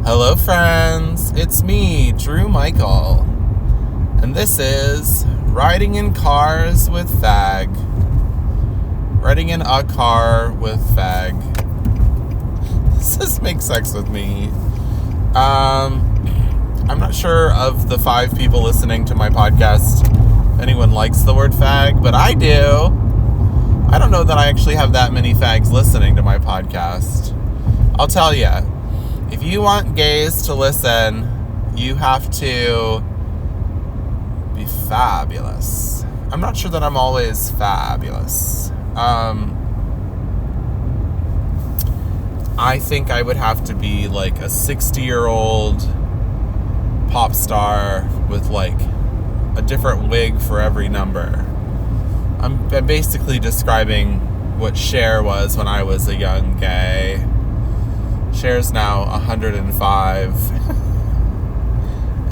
Hello friends, it's me, Drew Michael, and this is Riding in Cars with Fag. Riding in a car with Fag. Does this make sex with me? I'm not sure of the 5 people listening to my podcast if anyone likes the word fag, but I do. I don't know that I actually have that many fags listening to my podcast. I'll tell you. If you want gays to listen, you have to be fabulous. I'm not sure that I'm always fabulous. I think I would have to be like a 60-year-old pop star with like a different wig for every number. I'm basically describing what Cher was when I was a young gay. Cher's now 105,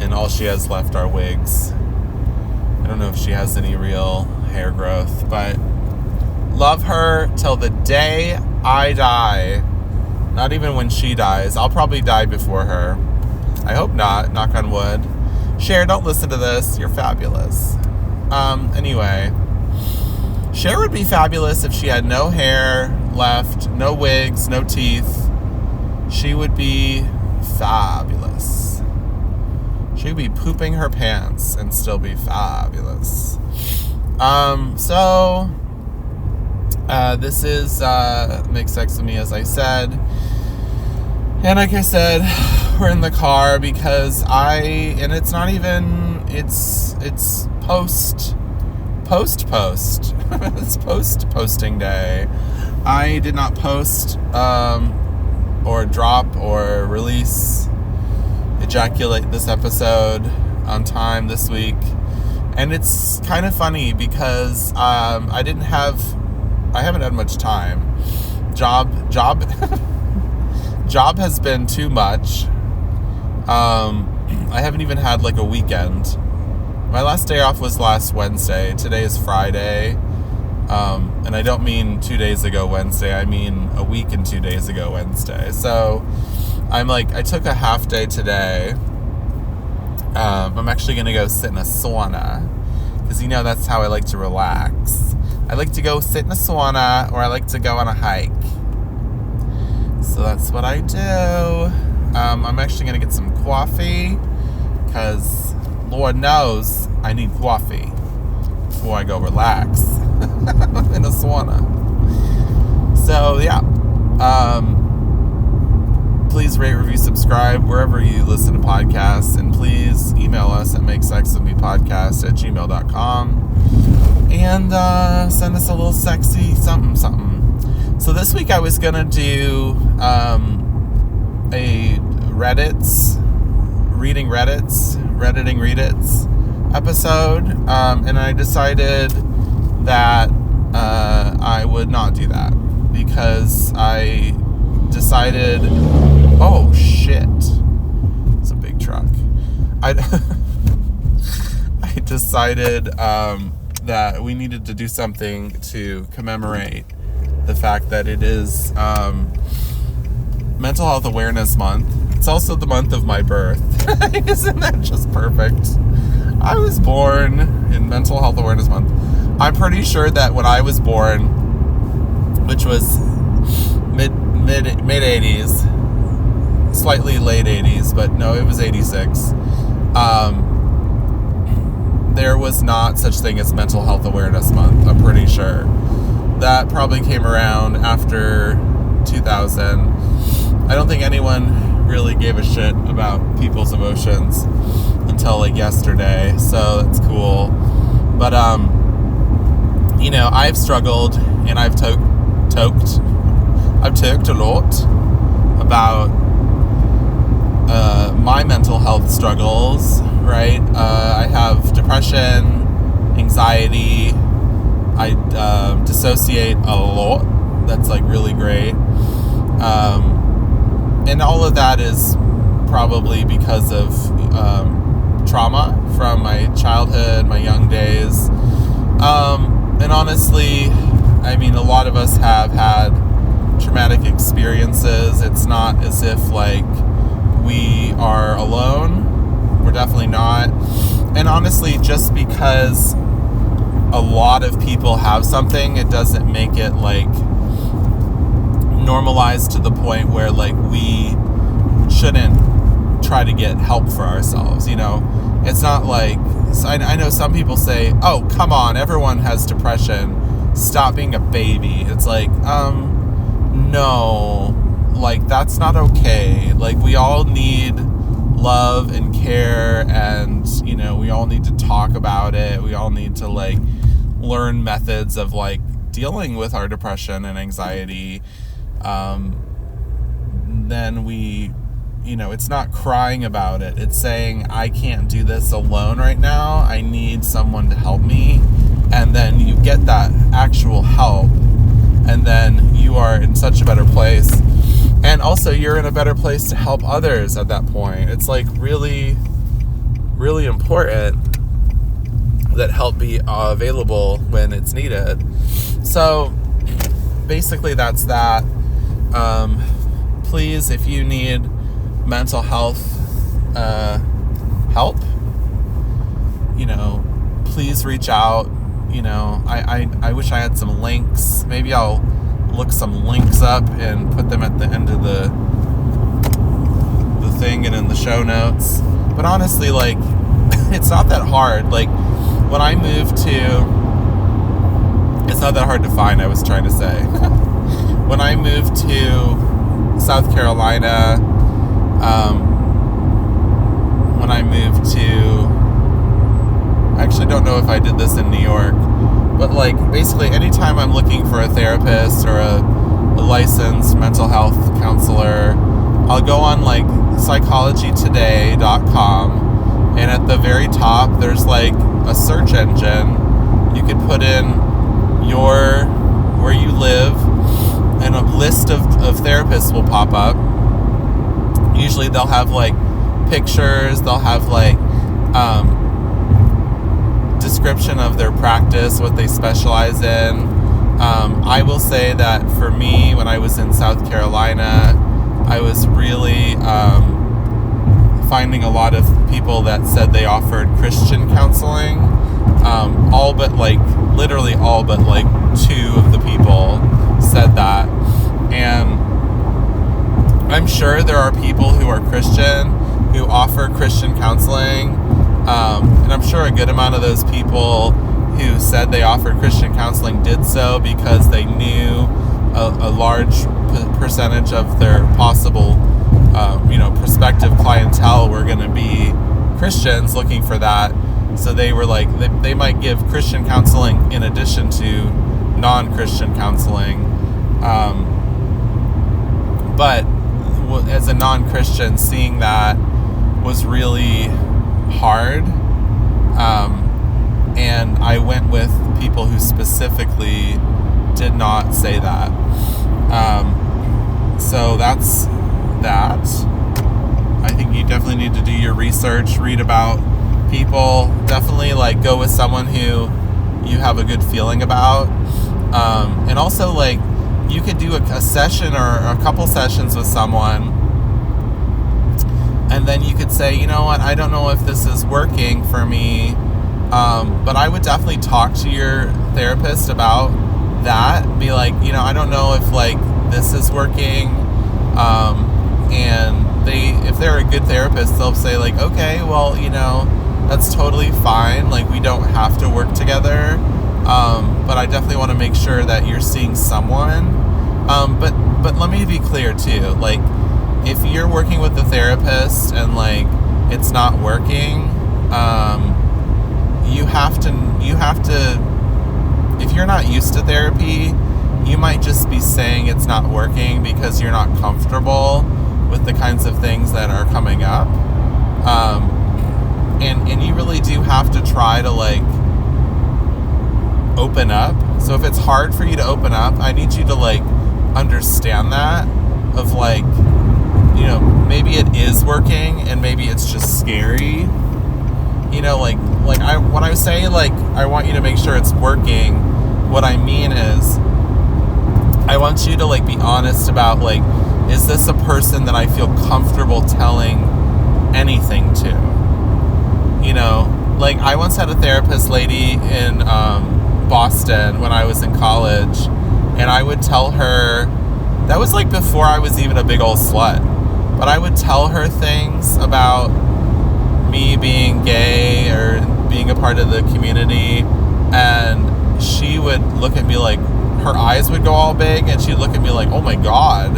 and all she has left are wigs. I don't know if she has any real hair growth, but love her till the day I die. Not even when she dies. I'll probably die before her. I hope not, knock on wood. Cher, don't listen to this. You're fabulous. Anyway, Cher would be fabulous if she had no hair left, no wigs, no teeth. She would be fabulous. She would be pooping her pants and still be fabulous. This is Make Sex With Me, as I said. And like I said, we're in the car because it's not even, it's post. It's post-posting day. I did not post, or drop or release, ejaculate this episode on time this week. And it's kind of funny because I haven't had much time. Job has been too much. I haven't even had like a weekend. My last day off was last Wednesday. Today is Friday. And I don't mean 2 days ago Wednesday. I mean a week and 2 days ago Wednesday. So I took a half day today. I'm actually going to go sit in a sauna. Because, that's how I like to relax. I like to go sit in a sauna, or I like to go on a hike. So that's what I do. I'm actually going to get some coffee. Because, Lord knows, I need coffee before I go relax in a sauna. So yeah, please rate, review, subscribe wherever you listen to podcasts, and please email us at makesexwithmepodcast@gmail.com and send us a little sexy something. So this week I was gonna do a Redditing Reddits episode, and I decided that I would not do that because I decided, oh shit, it's a big truck. I decided that we needed to do something to commemorate the fact that it is Mental Health Awareness Month. It's also the month of my birth. Isn't that just perfect? I was born in Mental Health Awareness Month. I'm pretty sure that when I was born, which was mid 80s, slightly late 80s, but no, it was 86. There was not such thing as Mental Health Awareness Month. I'm pretty sure that probably came around after 2000. I don't think anyone really gave a shit about people's emotions until like yesterday, so that's cool. But I've struggled and I've toked a lot about my mental health struggles, right? I have depression, anxiety, I dissociate a lot. That's like really great. And all of that is probably because of trauma from my childhood, my young days. And honestly, I mean, a lot of us have had traumatic experiences. It's not as if like we are alone. We're definitely not. And honestly, just because a lot of people have something, it doesn't make it like normalized to the point where like we shouldn't try to get help for ourselves. It's not like, I know some people say, oh, come on, everyone has depression, stop being a baby. It's like, no, like that's not okay. Like we all need love and care, and we all need to talk about it. We all need to like learn methods of like dealing with our depression and anxiety. Then we, it's not crying about it. It's saying, I can't do this alone right now. I need someone to help me. And then you get that actual help. And then you are in such a better place. And also you're in a better place to help others at that point. It's like really, really important that help be available when it's needed. So basically that's that. Please, if you need mental health help, please reach out. I wish I had some links. Maybe I'll look some links up and put them at the end of the thing and in the show notes. But honestly, like, it's not that hard. Like, when I moved to, it's not that hard to find, I was trying to say. When I moved to South Carolina, when I moved to, I actually don't know if I did this in New York, but like basically anytime I'm looking for a therapist or a licensed mental health counselor, I'll go on like psychologytoday.com, and at the very top there's like a search engine. You could put in where you live, and a list of therapists will pop up. Usually they'll have like pictures, they'll have like description of their practice, what they specialize in. I will say that for me, when I was in South Carolina, I was really finding a lot of people that said they offered Christian counseling. Literally all but like 2 of the people said that. And I'm sure there are people who are Christian who offer Christian counseling, and I'm sure a good amount of those people who said they offered Christian counseling did so because they knew a large percentage of their possible prospective clientele were going to be Christians looking for that. So they were like, they might give Christian counseling in addition to non-Christian counseling. But as a non-Christian, seeing that was really hard. And I went with people who specifically did not say that. So that's that. I think you definitely need to do your research, read about people. Definitely like go with someone who you have a good feeling about. And also like you could do a session or a couple sessions with someone, and then you could say, you know what, I don't know if this is working for me, but I would definitely talk to your therapist about that. Be like, I don't know if like this is working, and if they're a good therapist, they'll say like, okay, well, that's totally fine, like we don't have to work together, but I definitely want to make sure that you're seeing someone. But let me be clear too, like if you're working with the therapist and like it's not working, you have to, if you're not used to therapy, you might just be saying it's not working because you're not comfortable with the kinds of things that are coming up. And you really do have to try to like open up. So if it's hard for you to open up, I need you to like understand that, of like, maybe it is working and maybe it's just scary. When I say like I want you to make sure it's working, what I mean is I want you to like be honest about like is this a person that I feel comfortable telling anything to? You know, like I once had a therapist lady in Boston when I was in college, and I would tell her, that was like before I was even a big old slut, but I would tell her things about me being gay or being a part of the community, and she would look at me like, her eyes would go all big, and she'd look at me like, oh my God.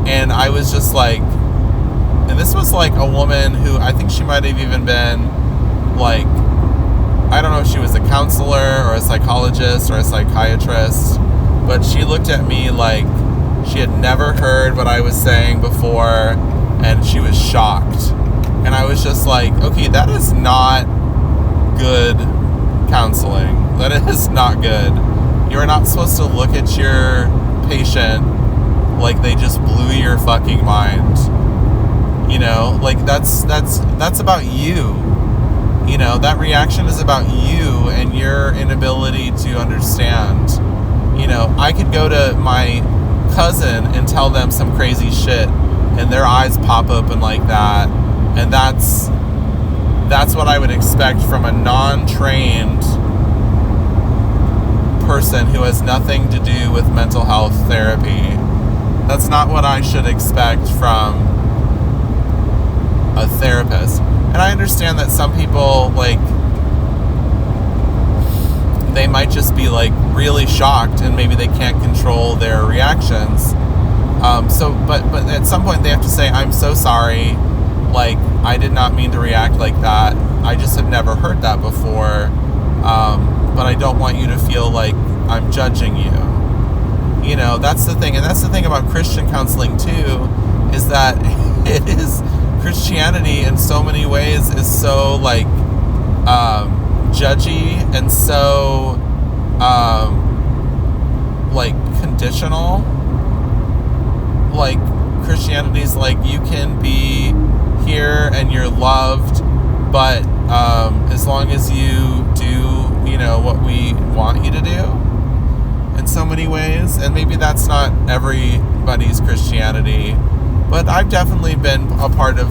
And I was just like, and this was like a woman who I think she might have even been like, I don't know if she was a counselor or a psychologist or a psychiatrist, but she looked at me like she had never heard what I was saying before, and she was shocked. And I was just like, okay, that is not good counseling. That is not good. You're not supposed to look at your patient like they just blew your fucking mind. You know, like that's about you. You know, that reaction is about you and your inability to understand. You know, I could go to my cousin and tell them some crazy shit, and their eyes pop open like that, and that's what I would expect from a non-trained person who has nothing to do with mental health therapy. That's not what I should expect from a therapist. And I understand that some people, like, they might just be like really shocked and maybe they can't control their reactions. But at some point they have to say, I'm so sorry, like, I did not mean to react like that. I just have never heard that before. But I don't want you to feel like I'm judging you. You know, that's the thing. And that's the thing about Christian counseling too, is that it is, Christianity in so many ways is so like judgy and so like conditional. Like Christianity's like, you can be here and you're loved, but as long as you do, you know, what we want you to do in so many ways. And maybe that's not everybody's Christianity, but I've definitely been a part of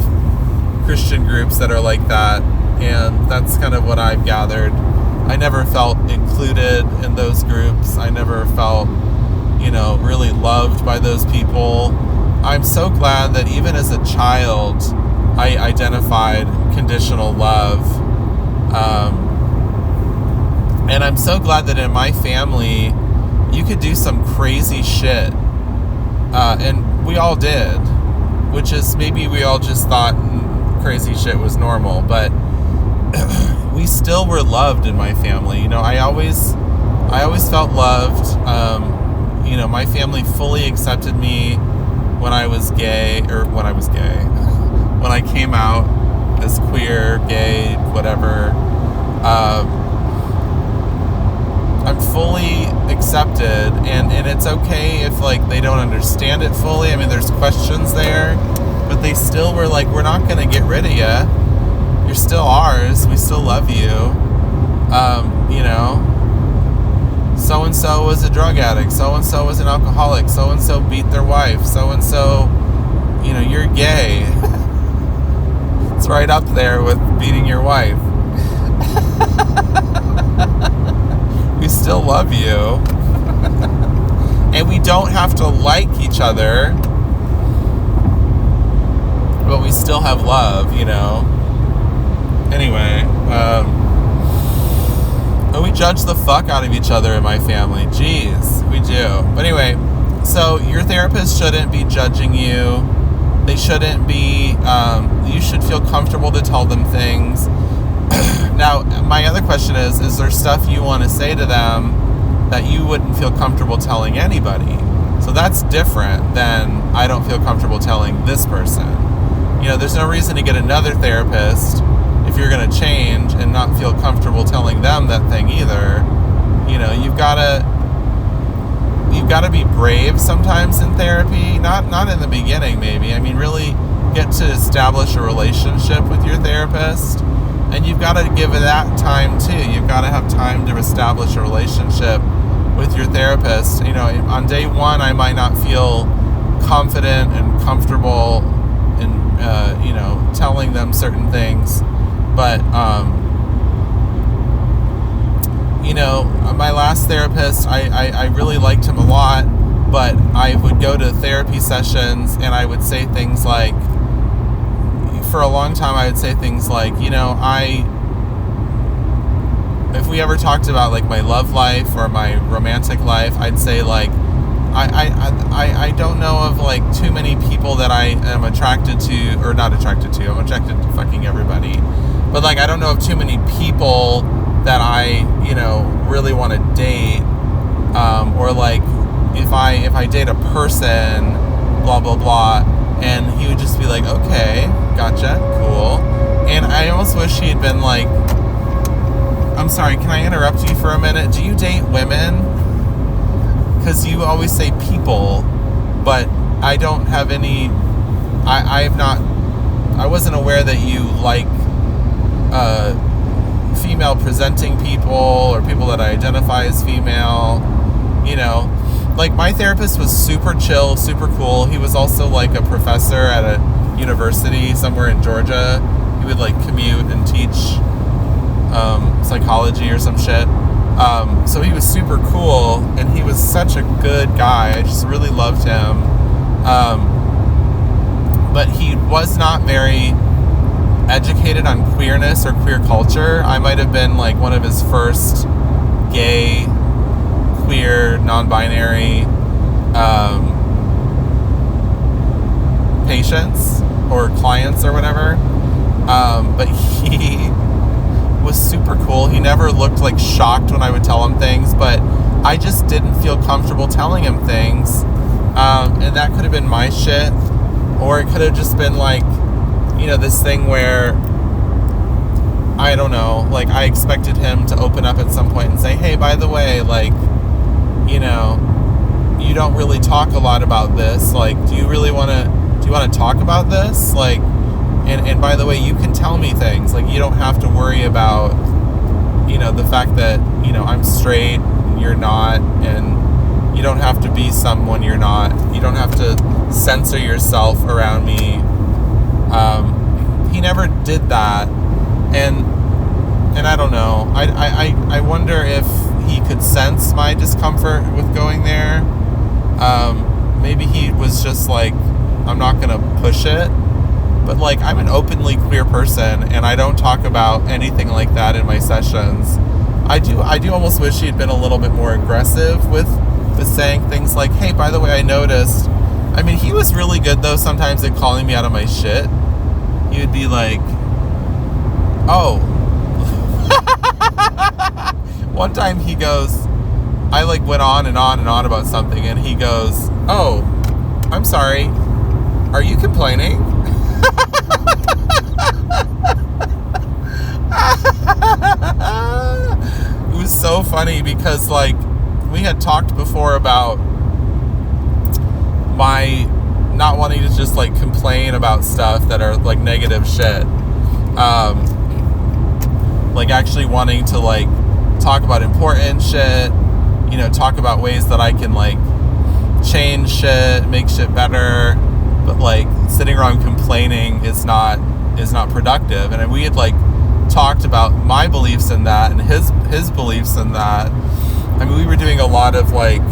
Christian groups that are like that, and that's kind of what I've gathered. I never felt included in those groups. I never felt, you know, really loved by those people. I'm so glad that even as a child, I identified conditional love. And I'm so glad that in my family, you could do some crazy shit. And we all did, which is, maybe we all just thought crazy shit was normal, but we still were loved in my family. You know, I always felt loved. You know, my family fully accepted me when I was gay, when I came out as queer, gay, whatever. I'm fully accepted, and it's okay if like they don't understand it fully. I mean, there's questions there, but they still were like, we're not going to get rid of you. You're still ours. We still love you. You know, so-and-so was a drug addict. So-and-so was an alcoholic. So-and-so beat their wife. So-and-so, you know, you're gay. It's right up there with beating your wife. We still love you. And we don't have to like each other, but we still have love, you know. Anyway, but we judge the fuck out of each other in my family. Jeez, we do. But anyway, so your therapist shouldn't be judging you. They shouldn't be, you should feel comfortable to tell them things. Now, my other question is there stuff you want to say to them that you wouldn't feel comfortable telling anybody? So that's different than I don't feel comfortable telling this person. You know, there's no reason to get another therapist if you're going to change and not feel comfortable telling them that thing either. You know, you've got to be brave sometimes in therapy. Not in the beginning, maybe. I mean, really get to establish a relationship with your therapist. And you've got to give it that time too. You've got to have time to establish a relationship with your therapist. You know, on day one, I might not feel confident and comfortable in, telling them certain things. But, my last therapist, I really liked him a lot, but I would go to therapy sessions and I would say things like, for a long time, I would say things like, if we ever talked about like my love life or my romantic life, I'd say like, I don't know of like too many people that I am attracted to, or not attracted to, I'm attracted to fucking everybody. But like, I don't know of too many people that I, really want to date, or like, if I date a person, blah, blah, blah, and he would just be like, okay, gotcha, cool. And I almost wish he had been like, I'm sorry, can I interrupt you for a minute? Do you date women? Because you always say people, but I don't have any, I wasn't aware that you like female presenting people or people that identify as female. Like my therapist was super chill, super cool. He was also like a professor at a university somewhere in Georgia. He would like commute and teach psychology or some shit. So he was super cool, and he was such a good guy. I just really loved him. But he was not very educated on queerness or queer culture. I might have been like one of his first gay, queer, non-binary patients or clients or whatever. But he was super cool. He never looked like shocked when I would tell him things, but I just didn't feel comfortable telling him things. And that could have been my shit, or it could have just been like, this thing where, I don't know, like I expected him to open up at some point and say, hey, by the way, like, you don't really talk a lot about this. Like, do you want to talk about this? Like, and by the way, you can tell me things. Like, you don't have to worry about, the fact that, I'm straight and you're not, and you don't have to be someone you're not. You don't have to censor yourself around me. He never did that. And I don't know. I wonder if he could sense my discomfort with going there. Maybe he was just like, I'm not going to push it. But like, I'm an openly queer person, and I don't talk about anything like that in my sessions. I do almost wish he'd been a little bit more aggressive with saying things like, hey, by the way, I noticed. I mean, he was really good though sometimes at calling me out of my shit. He would be like, oh. One time he goes, I like went on and on and on about something, and he goes, oh, I'm sorry, are you complaining? It was so funny because like we had talked before about my not wanting to just like complain about stuff that are like negative shit, like actually wanting to like talk about important shit, talk about ways that I can like change shit, make shit better. But like sitting around complaining is not productive. And we had like talked about my beliefs in that and his beliefs in that. I mean, we were doing a lot of like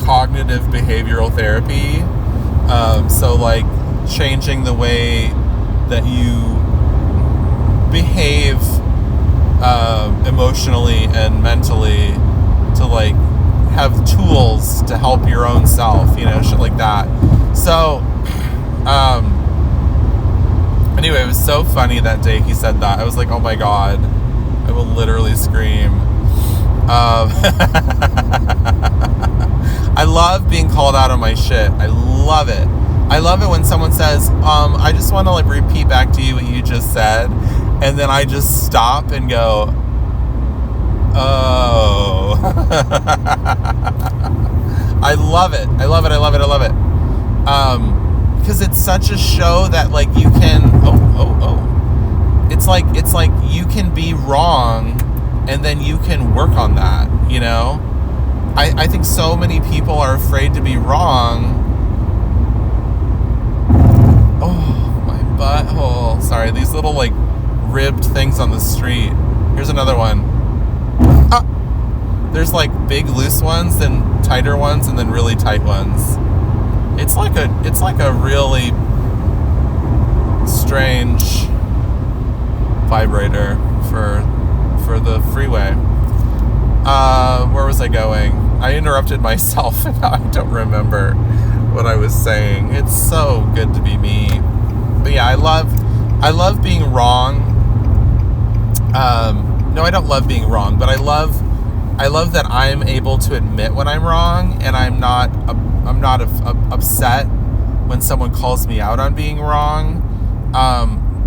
cognitive behavioral therapy. So like changing the way that you behave emotionally and mentally to like have tools to help your own self, shit like that. So, anyway, it was so funny that day he said that. I was like, oh my God, I will literally scream. I love being called out on my shit. I love it. I love it when someone says, I just want to like repeat back to you what you just said. And then I just stop and go, oh. I love it. I love it. I love it. I love it. Because it's such a show that like you can, It's like you can be wrong and then you can work on that, I think so many people are afraid to be wrong. Oh, my butthole. Sorry, these little, like, ribbed things on the street. Here's another one. There's, like, big loose ones, then tighter ones, and then really tight ones. It's like a really strange vibrator for the freeway. Where was I going? I interrupted myself and I don't remember what I was saying. It's so good to be me. But yeah, I love being wrong. No, I don't love being wrong, but I love that I'm able to admit when I'm wrong, and I'm not upset when someone calls me out on being wrong.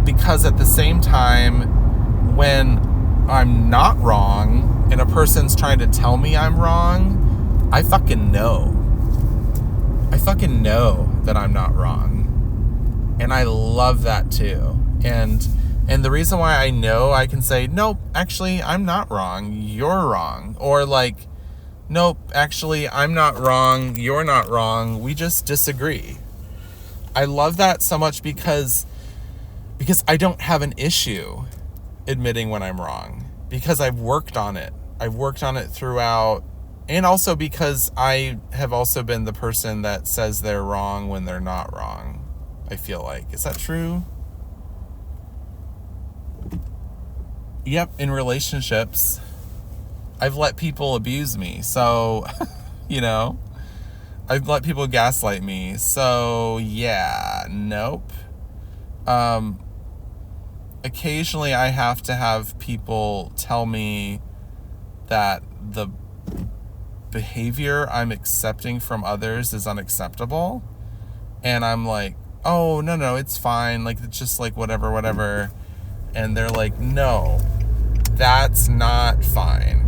Because at the same time, when I'm not wrong and a person's trying to tell me I'm wrong, I fucking know. I fucking know that I'm not wrong. And I love that too. And the reason why I know I can say, nope, actually, I'm not wrong. You're wrong. Or like, nope, actually, I'm not wrong. You're not wrong. We just disagree. I love that so much because I don't have an issue admitting when I'm wrong, because I've worked on it. I've worked on it throughout, and also because I have also been the person that says they're wrong when they're not wrong, I feel like. Is that true? Yep, in relationships, I've let people abuse me, so, you know, I've let people gaslight me, so, yeah, nope. Occasionally I have to have people tell me that the behavior I'm accepting from others is unacceptable, and I'm like, oh, no, it's fine, like, it's just, like, whatever, and they're like, no, that's not fine.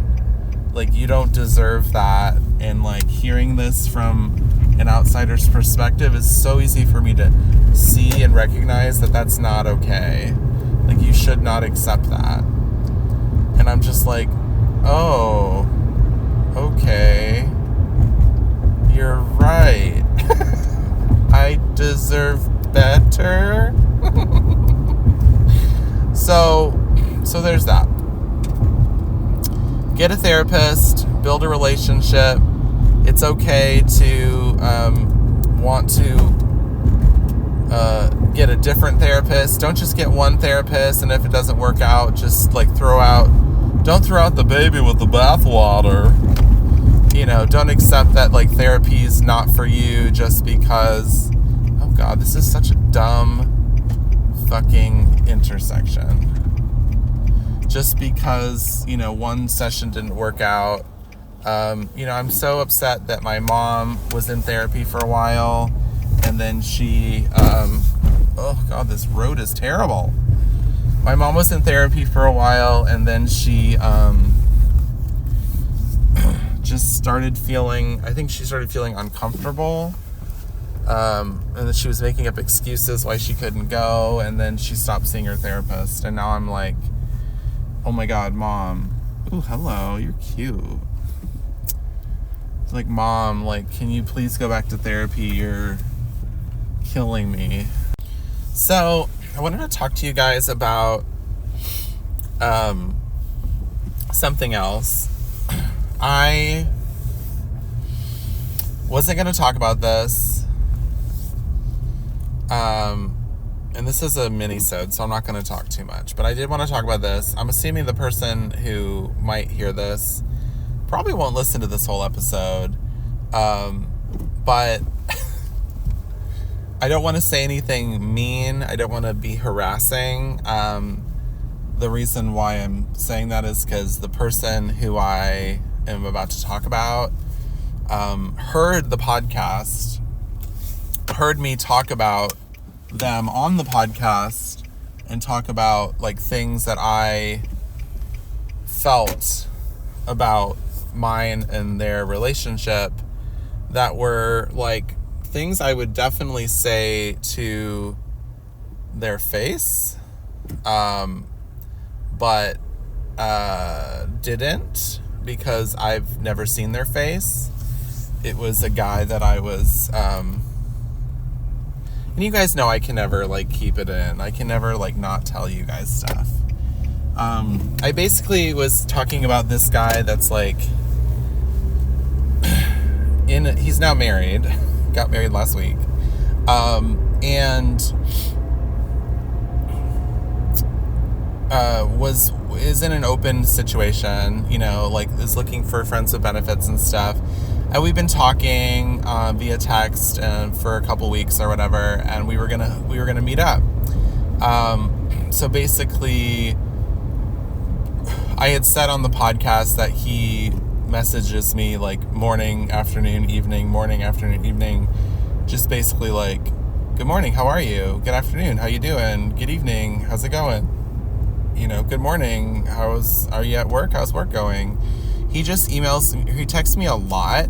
Like, you don't deserve that. And, like, hearing this from an outsider's perspective is so easy for me to see and recognize that that's not okay. Like, you should not accept that. And I'm just like, oh, okay, you're right. I deserve better. So there's that. Get a therapist, build a relationship. It's okay to want to get a different therapist. Don't just get one therapist, and if it doesn't work out, just like don't throw out the baby with the bathwater. You know, don't accept that like therapy is not for you just because, oh God, this is such a dumb fucking intersection. Just because, you know, one session didn't work out. You know, I'm so upset that my mom was in therapy for a while, and then she, oh God, this road is terrible. My mom was in therapy for a while, and then she, just started feeling, I think she started feeling uncomfortable, and then she was making up excuses why she couldn't go, and then she stopped seeing her therapist, and now I'm like, oh my God, Mom. Ooh, hello, you're cute. It's like, Mom, like, can you please go back to therapy? You're killing me. So, I wanted to talk to you guys about something else. I wasn't going to talk about this. And this is a mini-sode, so I'm not going to talk too much. But I did want to talk about this. I'm assuming the person who might hear this probably won't listen to this whole episode. But I don't want to say anything mean. I don't want to be harassing. The reason why I'm saying that is because the person who I am about to talk about heard the podcast, heard me talk about them on the podcast, and talk about like things that I felt about mine and their relationship that were like things I would definitely say to their face, but didn't, because I've never seen their face. It was a guy that I was, and you guys know I can never, like, keep it in. I can never, like, not tell you guys stuff. I basically was talking about this guy that's, like, he's now married, got married last week, and is in an open situation, you know, like, is looking for friends with benefits and stuff. And we've been talking via text for a couple weeks or whatever, and we were gonna meet up. So basically, I had said on the podcast that he messages me like morning, afternoon, evening, just basically like, good morning, how are you? Good afternoon, how you doing? Good evening, how's it going? You know, good morning, are you at work? How's work going? He just he texts me a lot,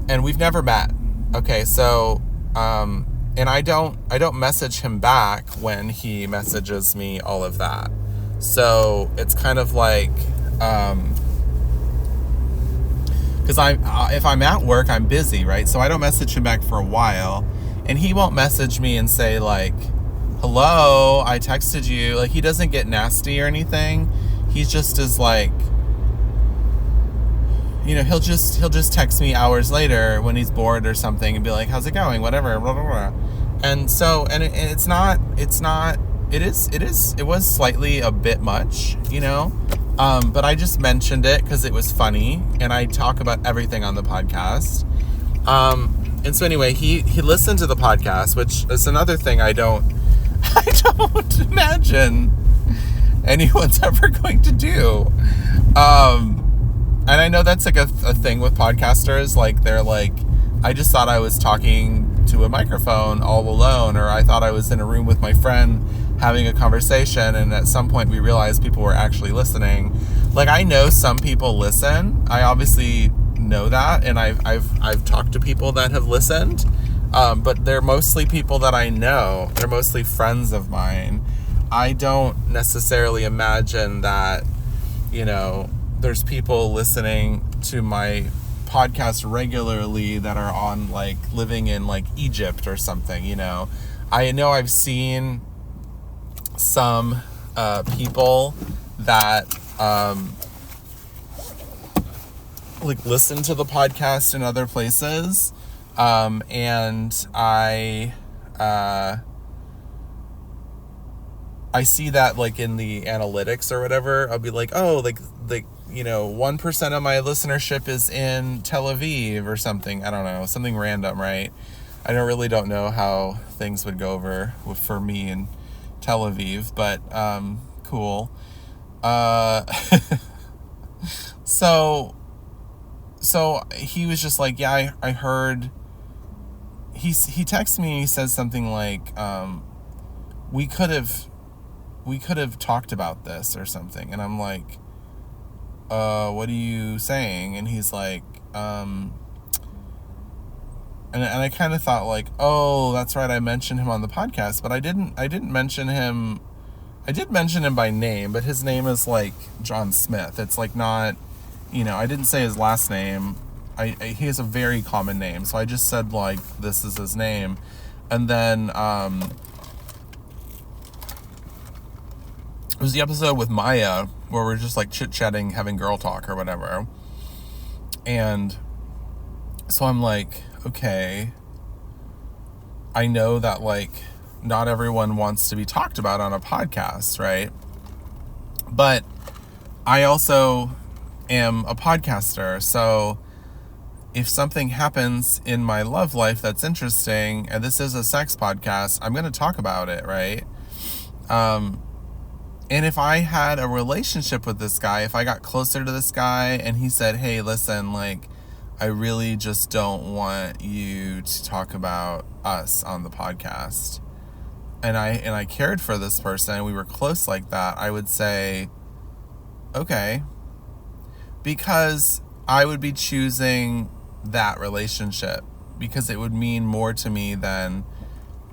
and we've never met. Okay, so, and I don't message him back when he messages me all of that. So it's kind of like, because if I'm at work, I'm busy, right? So I don't message him back for a while, and he won't message me and say like, hello, I texted you. Like, he doesn't get nasty or anything. He's just as like, you know, he'll just text me hours later when he's bored or something and be like, how's it going? Whatever, blah, blah, blah. And so, and it was slightly a bit much, you know, but I just mentioned it because it was funny, and I talk about everything on the podcast. And so anyway, he listened to the podcast, which is another thing I don't imagine anyone's ever going to do. And I know that's like a thing with podcasters, like they're like, I just thought I was talking to a microphone all alone, or I thought I was in a room with my friend having a conversation, and at some point we realized people were actually listening. Like, I know some people listen. I obviously know that, and I've talked to people that have listened, but they're mostly people that I know. They're mostly friends of mine. I don't necessarily imagine that, you know, there's people listening to my podcast regularly that are on, like, living in, like, Egypt or something, you know. I know I've seen some people that like listen to the podcast in other places, and I see that like in the analytics or whatever. I'll be like, oh, like you know, 1% of my listenership is in Tel Aviv or something. I don't know, something random, right? I don't know how things would go over for me in Tel Aviv, but cool. So he was just like, yeah, I heard. He texted me and he says something like, we could have talked about this or something, and I'm like, what are you saying? And he's like, and I kind of thought like, oh, that's right, I mentioned him on the podcast, but I didn't mention him. I did mention him by name, but his name is like John Smith. It's like not, you know, I didn't say his last name. He has a very common name, so I just said like, this is his name. And then it was the episode with Maya where we're just like chit-chatting, having girl talk or whatever. And so I'm like, okay, I know that like not everyone wants to be talked about on a podcast, right? But I also am a podcaster, so if something happens in my love life that's interesting, and this is a sex podcast, I'm going to talk about it, right? And if I had a relationship with this guy, if I got closer to this guy and he said, hey, listen, like, I really just don't want you to talk about us on the podcast, and I cared for this person, and we were close like that, I would say, okay, because I would be choosing that relationship, because it would mean more to me than,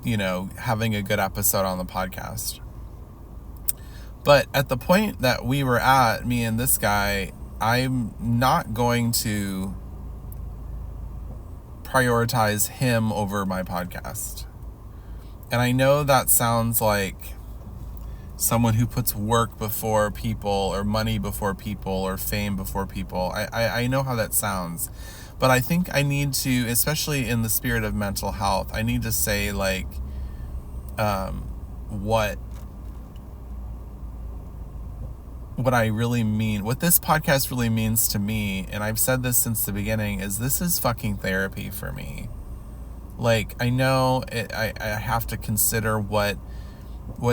you know, having a good episode on the podcast. But at the point that we were at, me and this guy, I'm not going to prioritize him over my podcast. And I know that sounds like someone who puts work before people, or money before people, or fame before people. I know how that sounds. But I think I need to, especially in the spirit of mental health, I need to say, like, what I really mean, what this podcast really means to me, and I've said this since the beginning, is this is fucking therapy for me. Like, I know I have to consider what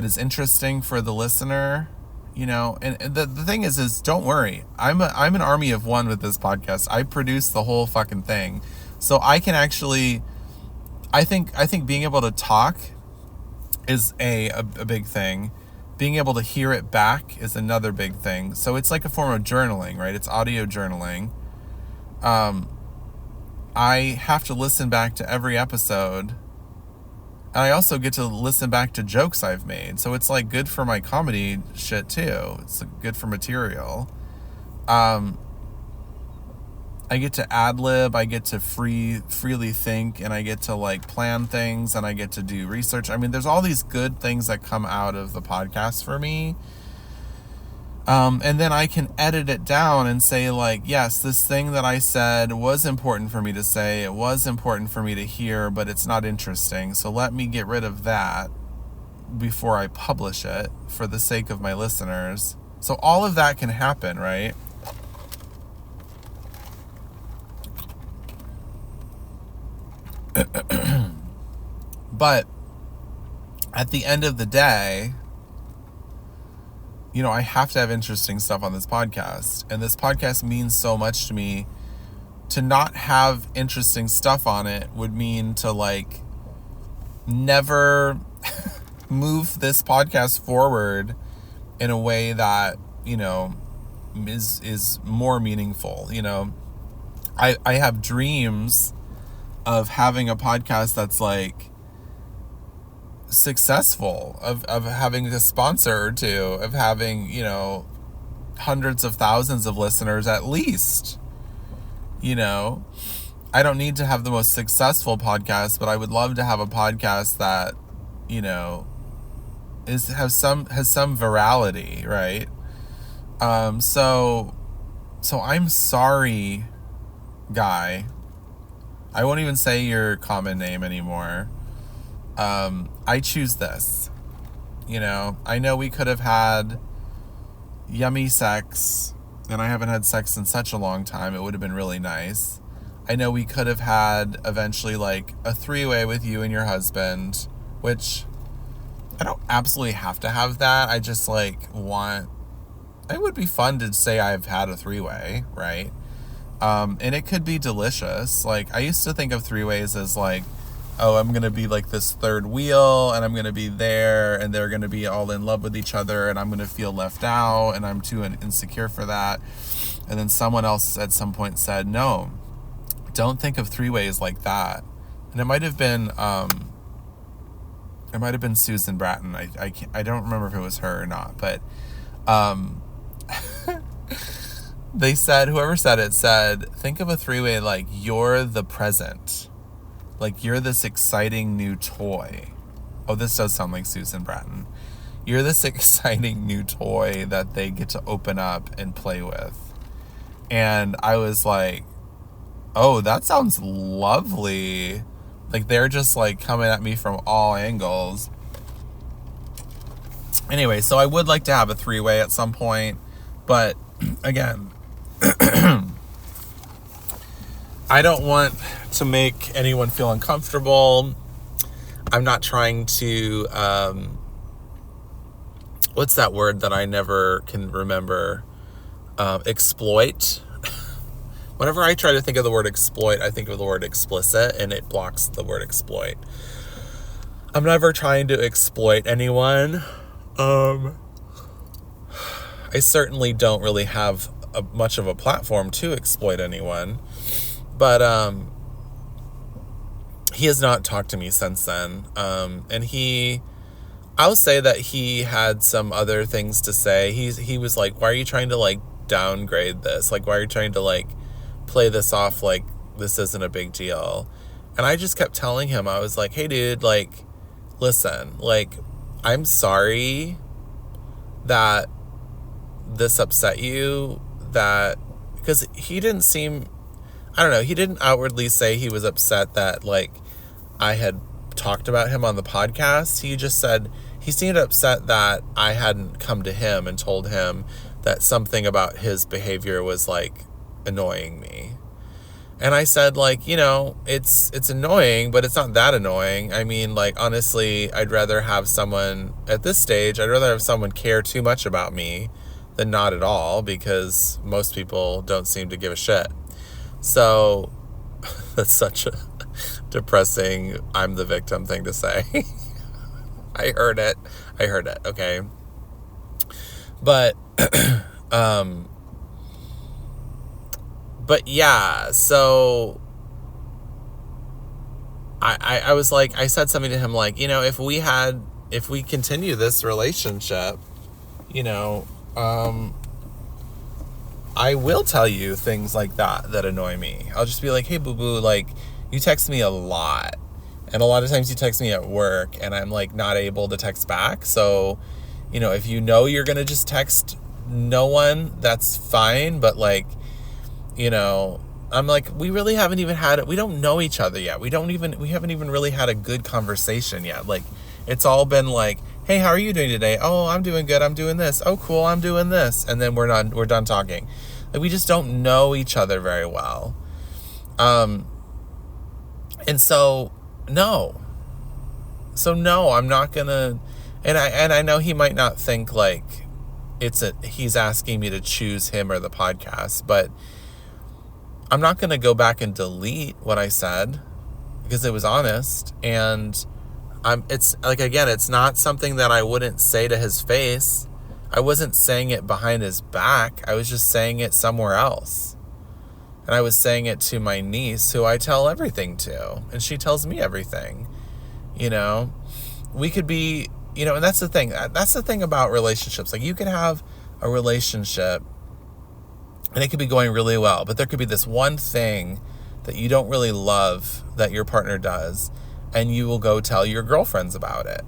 is interesting for the listener, you know, and the thing is don't worry. I'm an army of one with this podcast. I produce the whole fucking thing. So I can actually, I think being able to talk is a big thing. Being able to hear it back is another big thing. So it's like a form of journaling, right? It's audio journaling. I have to listen back to every episode. And I also get to listen back to jokes I've made. So it's like good for my comedy shit too. It's good for material. I get to ad-lib, I get to freely think, and I get to like plan things, and I get to do research. I mean, there's all these good things that come out of the podcast for me. And then I can edit it down and say, like, yes, this thing that I said was important for me to say. It was important for me to hear, but it's not interesting. So let me get rid of that before I publish it for the sake of my listeners. So all of that can happen, right? But at the end of the day, you know, I have to have interesting stuff on this podcast. And this podcast means so much to me. To not have interesting stuff on it would mean to, like, never move this podcast forward in a way that, you know, is more meaningful. You know, I have dreams of having a podcast that's, like, successful, of having a sponsor or two, of having, you know, hundreds of thousands of listeners at least. You know, I don't need to have the most successful podcast, but I would love to have a podcast that, you know, has some virality, right? So I'm sorry, guy. I won't even say your common name anymore. I choose this. You know, I know we could have had yummy sex, and I haven't had sex in such a long time. It would have been really nice. I know we could have had eventually, like, a three-way with you and your husband, which I don't absolutely have to have that. I just, like, it would be fun to say I've had a three-way, right? And it could be delicious. Like, I used to think of three-ways as, like, oh, I'm going to be like this third wheel, and I'm going to be there, and they're going to be all in love with each other, and I'm going to feel left out, and I'm too insecure for that. And then someone else at some point said, no, don't think of three-ways like that. And it might have been Susan Bratton. I don't remember if it was her or not, but they said, whoever said it said, think of a three-way like you're the present. Like, you're this exciting new toy. Oh, this does sound like Susan Bratton. You're this exciting new toy that they get to open up and play with. And I was like, oh, that sounds lovely. Like, they're just, like, coming at me from all angles. Anyway, so I would like to have a three-way at some point. But, again, I don't want to make anyone feel uncomfortable. I'm not trying to, what's that word that I never can remember? Exploit. Whenever I try to think of the word exploit, I think of the word explicit, and it blocks the word exploit. I'm never trying to exploit anyone. I certainly don't really have much of a platform to exploit anyone. But he has not talked to me since then. And I'll say that he had some other things to say. He was like, why are you trying to, like, downgrade this? Like, why are you trying to, like, play this off like this isn't a big deal? And I just kept telling him, I was like, hey, dude, like, listen, like, I'm sorry that this upset you, that, because he didn't seem, I don't know, he didn't outwardly say he was upset that, like, I had talked about him on the podcast. He just said he seemed upset that I hadn't come to him and told him that something about his behavior was, like, annoying me. And I said, like, you know, it's annoying, but it's not that annoying. I mean, like, honestly, I'd rather have someone, at this stage, I'd rather have someone care too much about me than not at all, because most people don't seem to give a shit. So that's such a depressing, I'm the victim thing to say. I heard it. Okay. But, but yeah, so I was like, I said something to him like, you know, if we continue this relationship, you know, I will tell you things like that annoy me. I'll just be like, hey, boo-boo, like, you text me a lot. And a lot of times you text me at work and I'm, like, not able to text back. So, you know, if you know you're going to just text no one, that's fine. But, like, you know, I'm like, we really haven't even had it. We don't know each other yet. We haven't even really had a good conversation yet. Like, it's all been like, hey, how are you doing today? Oh, I'm doing good. I'm doing this. Oh, cool. I'm doing this. And then we're done talking. Like, we just don't know each other very well. And so, no, I'm not gonna, and I know he might not think like he's asking me to choose him or the podcast, but I'm not gonna go back and delete what I said because it was honest. And it's like, again, it's not something that I wouldn't say to his face. I wasn't saying it behind his back. I was just saying it somewhere else. And I was saying it to my niece, who I tell everything to, and she tells me everything. You know, we could be, you know, and that's the thing. That's the thing about relationships. Like, you could have a relationship and it could be going really well, but there could be this one thing that you don't really love that your partner does, and you will go tell your girlfriends about it.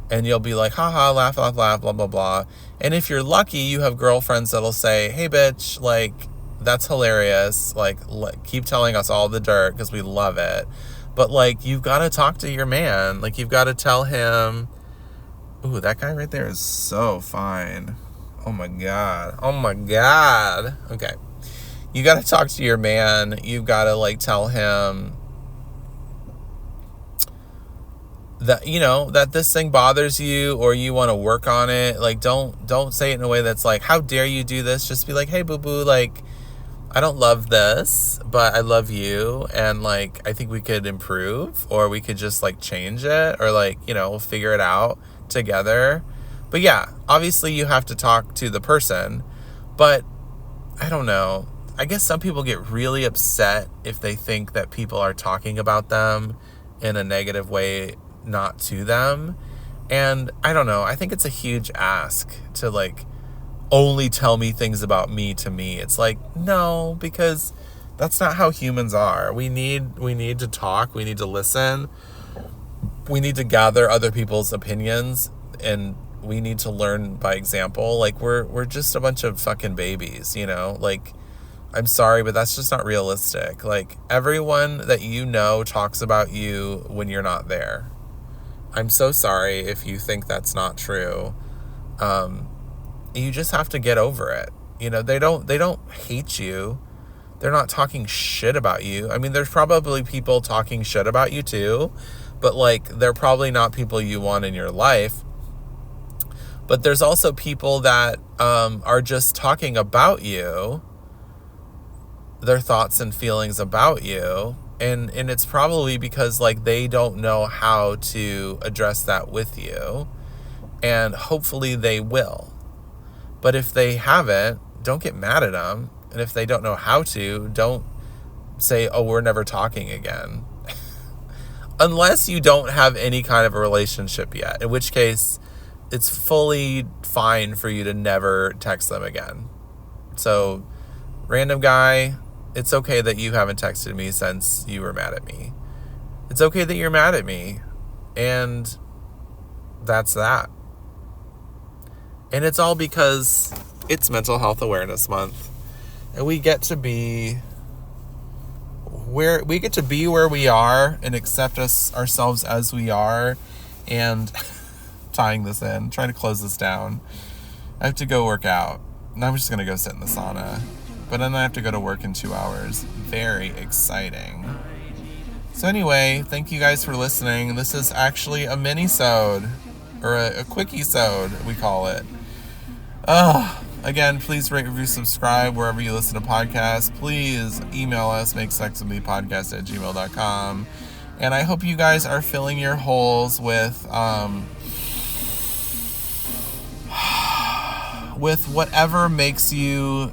And you'll be like, haha, laugh, laugh, laugh, blah, blah, blah. And if you're lucky, you have girlfriends that'll say, hey, bitch, like, that's hilarious. Like, keep telling us all the dirt because we love it. But, like, you've got to talk to your man. Like, you've got to tell him, ooh, that guy right there is so fine. Oh, my God. Okay. You got to talk to your man. You've got to, like, tell him that, you know, that this thing bothers you or you want to work on it. Like, don't say it in a way that's like, how dare you do this? Just be like, hey, boo-boo, like, I don't love this, but I love you, and, like, I think we could improve, or we could just, like, change it, or, like, you know, we'll figure it out together. But yeah, obviously you have to talk to the person, but I don't know. I guess some people get really upset if they think that people are talking about them in a negative way, not to them. And I don't know. I think it's a huge ask to, like, only tell me things about me to me. It's like, no, because that's not how humans are. We need to talk. We need to listen. We need to gather other people's opinions, and we need to learn by example. Like, we're just a bunch of fucking babies, you know? Like, I'm sorry, but that's just not realistic. Like, everyone that you know talks about you when you're not there. I'm so sorry if you think that's not true. You just have to get over it. You know, they don't hate you. They're not talking shit about you. I mean, there's probably people talking shit about you too, but, like, they're probably not people you want in your life. But there's also people that are just talking about you, their thoughts and feelings about you, and it's probably because, like, they don't know how to address that with you, and hopefully they will. But if they haven't, don't get mad at them. And if they don't know how to, don't say, oh, we're never talking again. Unless you don't have any kind of a relationship yet, in which case it's fully fine for you to never text them again. So, random guy, it's okay that you haven't texted me since you were mad at me. It's okay that you're mad at me. And that's that. And it's all because it's Mental Health Awareness Month. And we get to be where we are and accept ourselves as we are. And tying this in, trying to close this down. I have to go work out. And I'm just going to go sit in the sauna. But then I have to go to work in 2 hours. Very exciting. So anyway, thank you guys for listening. This is actually a mini-sode. Or a Quickisode, we call it. Again, please rate, review, subscribe wherever you listen to podcasts. Please email us, makesexwithmepodcast@gmail.com. And I hope you guys are filling your holes with whatever makes you ...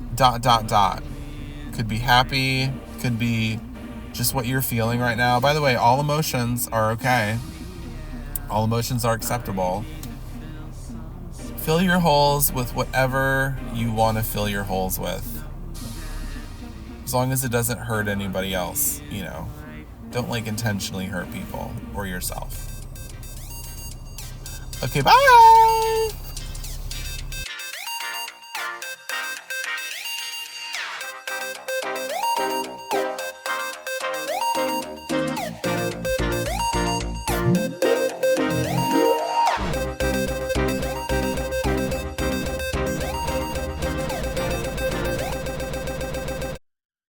Could be happy, could be just what you're feeling right now. By the way, all emotions are okay. All emotions are acceptable. Fill your holes with whatever you want to fill your holes with. As long as it doesn't hurt anybody else, you know. Don't intentionally hurt people or yourself. Okay, bye!